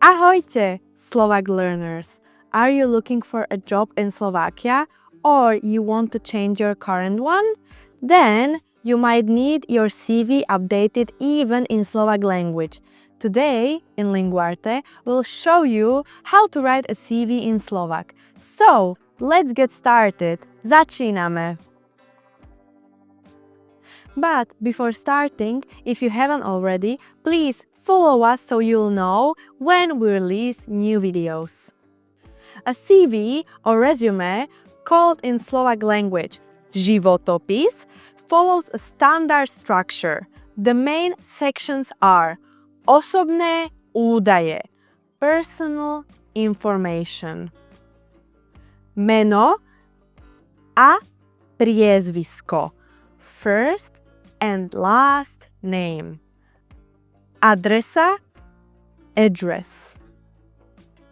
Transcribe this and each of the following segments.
Ahojte, Slovak learners! Are you looking for a job in Slovakia or you want to change your current one? Then you might need your CV updated even in Slovak language. Today, in Linguarte, we'll show you how to write a CV in Slovak. So, let's get started. Začíname! But before starting, if you haven't already, please follow us so you'll know when we release new videos. A CV or resume, called in Slovak language životopis, follows a standard structure. The main sections are osobné údaje, personal information, meno a priezvisko, first and last name, adresa, address,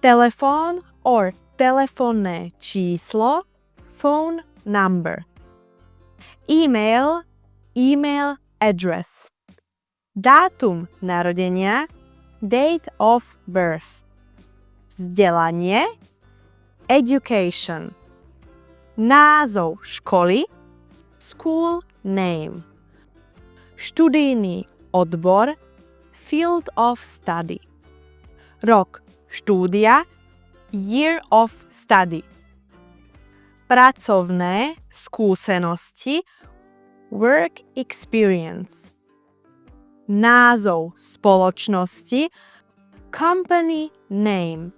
telefón or telefónne číslo, phone number, email, email address, dátum narodenia, date of birth, vzdelanie, education, názov školy, school name, študijný odbor, field of study, rok štúdia, year of study, pracovné skúsenosti, work experience, názov spoločnosti, company name,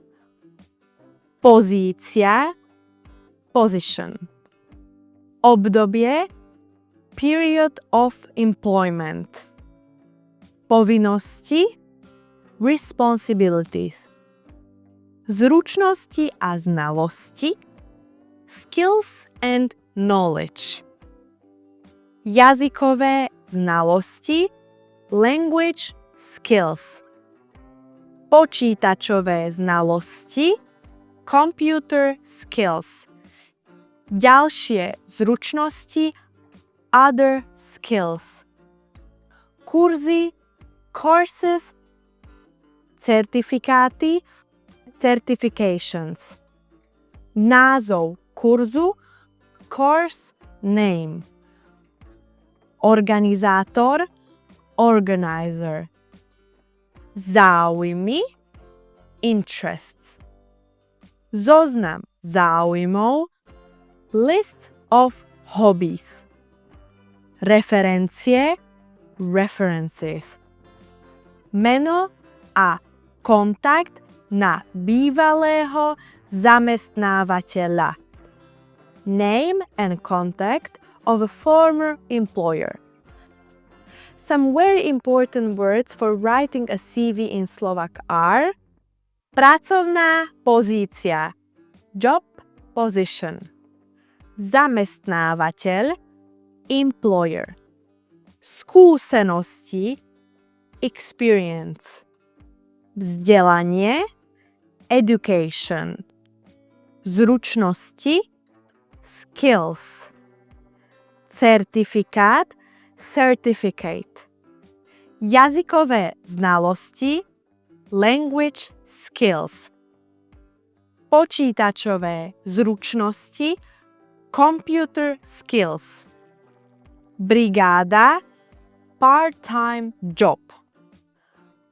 pozícia, position, obdobie, period of employment, povinnosti, responsibilities, zručnosti a znalosti, skills and knowledge, jazykové znalosti, language skills, počítačové znalosti, computer skills, ďalšie zručnosti, other skills, kurzy, courses, certifikáty, certifications, názov kurzu, course name, organizátor, organizer, záujmy, interests, zoznam záujmov, list of hobbies, referencie, references, meno a kontakt na bývalého zamestnávateľa, name and contact of a former employer. Some very important words for writing a CV in Slovak are pracovná pozícia, job position, zamestnávateľ, employer, skúsenosti, experience, vzdelanie, education, zručnosti, skills, certifikát, certificate, jazykové znalosti, language skills, počítačové zručnosti, computer skills, brigáda, part-time job,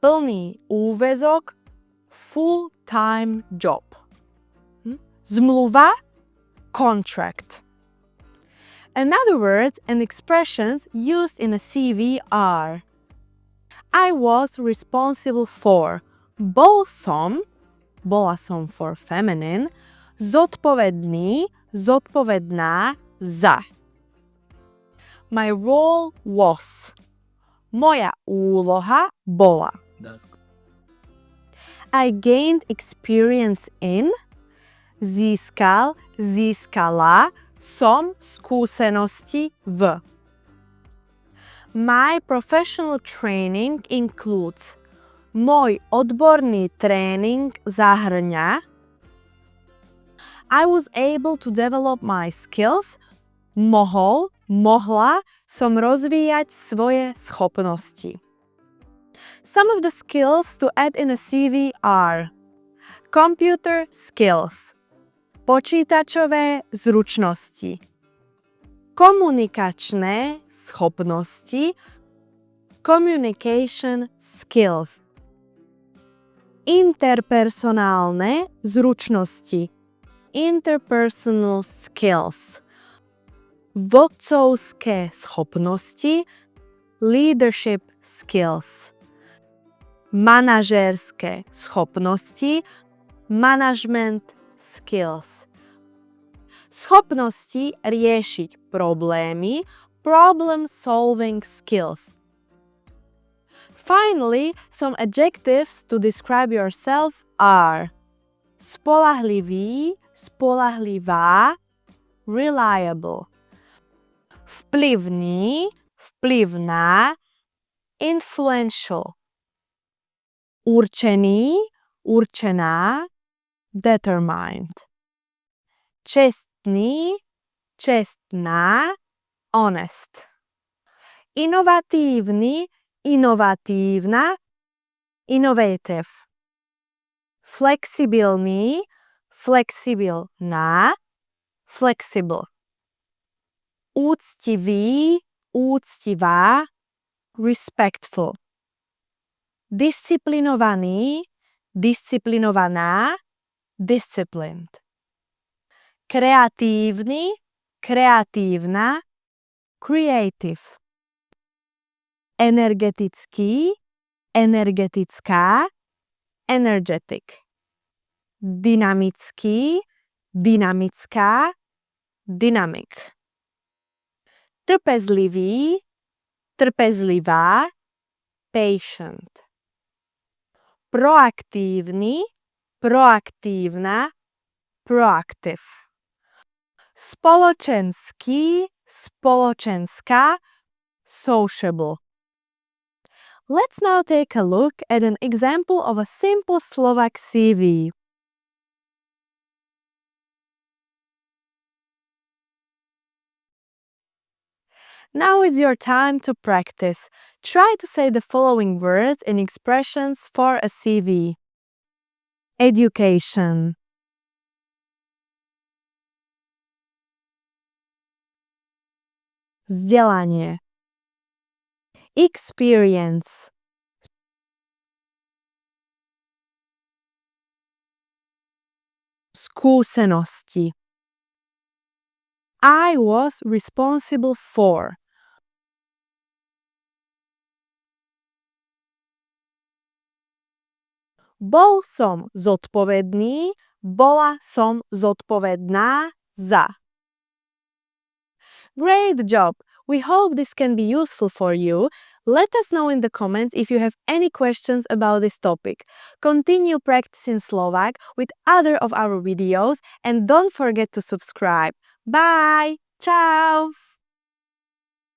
plný úväzok, full-time job, zmluva, contract. Another words and expressions used in a CV are I was responsible for, bol som, bola som for feminine, zodpovedný, zodpovedná za. My role was, moja úloha bola. I gained experience in, získal, získala som skúsenosti v. My professional training includes, môj odborný tréning zahrňa. I was able to develop my skills, mohla som rozvíjať svoje schopnosti. Some of the skills to add in a CV are computer skills, počítačové zručnosti, komunikačné schopnosti, communication skills, interpersonálne zručnosti, interpersonal skills, vodcovské schopnosti, leadership skills, manažérske schopnosti, management skills, schopnosti riešiť problémy, problem solving skills. Finally, some adjectives to describe yourself are spoľahlivý, spoľahlivá, reliable, vplyvný, vplyvná, influential, určený, určená, determined, čestný, čestná, honest, inovatívny, inovatívna, innovative, flexibilný, flexibilná, flexible, úctivý, úctivá, respectful, disciplinovaný, disciplinovaná, disciplined, kreatívny, kreatívna, creative, energetický, energetická, energetic, dynamický, dynamická, dynamic, trpezlivý, trpezlivá, patient, proaktívny, proaktívna, proactive, spoločenský, spoločenská, sociable. Let's now take a look at an example of a simple Slovak CV. Now it's your time to practice. Try to say the following words and expressions for a CV. Education, vzdelanie, experience, skúsenosti. I was responsible for. Bol som zodpovedný, bola som zodpovedná za. Great job! We hope this can be useful for you. Let us know in the comments if you have any questions about this topic. Continue practicing Slovak with other of our videos and don't forget to subscribe. Bye! Ciao!